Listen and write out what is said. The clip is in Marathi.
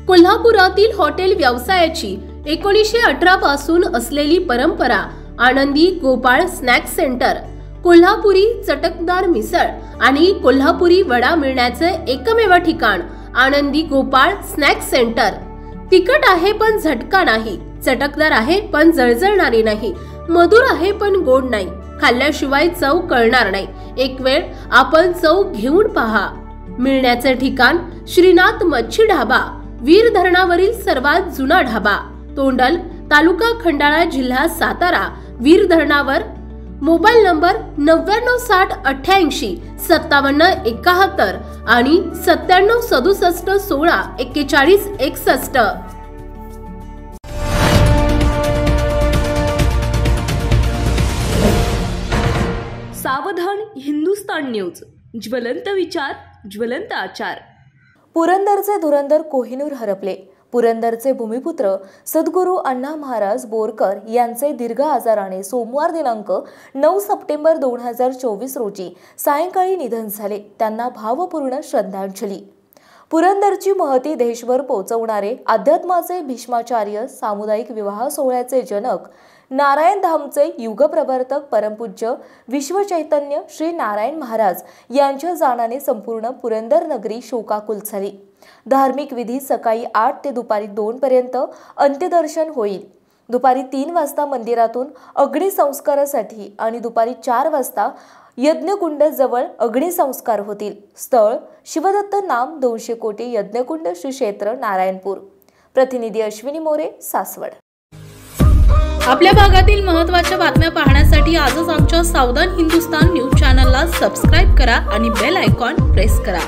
कोल्हापुरातील हॉटेल व्यवसायाची 1918 पासून असलेली परंपरा आनंदी गोपाळ स्नॅक्स सेंटर, कोल्हापुरी चटकदार मिसळ आणि कोल्हापुरी वडा मिळण्याचे एकमेव ठिकाण आनंदी गोपाळ स्नॅक्स सेंटर। तिखट आहे पण झटका नाही, चटकदार आहे पण जळजळणारी नाही, मधुर आहे पण गोड नाही, खाल्ल्याशिवाय चव कळणार नाही। एक वेळ आपण चव घेऊन पहा। मिळण्याचे ठिकाण श्रीनाथ मच्छी ढाबा, वीर धरणावरील सर्वात जुना ढाबा, तोंडल, तालुका खंडाळा, जिल्हा सातारा। वीर धरणावर। मोबाईल नंबर 9968855771 आणि 9767164161। सावधान हिंदुस्तान न्यूज, ज्वलंत विचार, ज्वलंत आचार। पुरंदरचे धुरंधर कोहिनूर हरपले। पुरंदरचे भूमिपुत्र सद्गुरू अण्णा महाराज बोरकर यांचे दीर्घ आजाराने सोमवार दिनांक 9 सप्टेंबर 2024 रोजी सायंकाळी निधन झाले। त्यांना भावपूर्ण श्रद्धांजली। पुरंदरची महती देशभर पोहोचवणारे अध्यात्माचे भीष्माचार्य, सामुदायिक विवाह सोहळ्याचे जनक, नारायण धामचे युगप्रवर्तक परमपूज्य विश्वचैतन्य श्री नारायण महाराज यांच्या जाण्याने संपूर्ण पुरंदर नगरी शोकाकुल झाली। धार्मिक विधी सकाळी 8 ते दुपारी 2 पर्यंत अंत्यदर्शन होईल। दुपारी 3 वाजता मंदिरातून अग्निसंस्कारासाठी आणि दुपारी 4 वाजता यज्ञकुंड जवळ अग्निसंस्कार होतील। स्थळ शिवदत्त नाम 200 कोटी यज्ञकुंड श्री क्षेत्र नारायणपूर। प्रतिनिधी अश्विनी मोरे, सासवड। आपल्या भागातील महत्त्वाच्या बातम्या पाहण्यासाठी आजच आमच्या सावधान हिंदुस्तान न्यूज चॅनलला सबस्क्राइब करा आणि बेल आयकॉन प्रेस करा।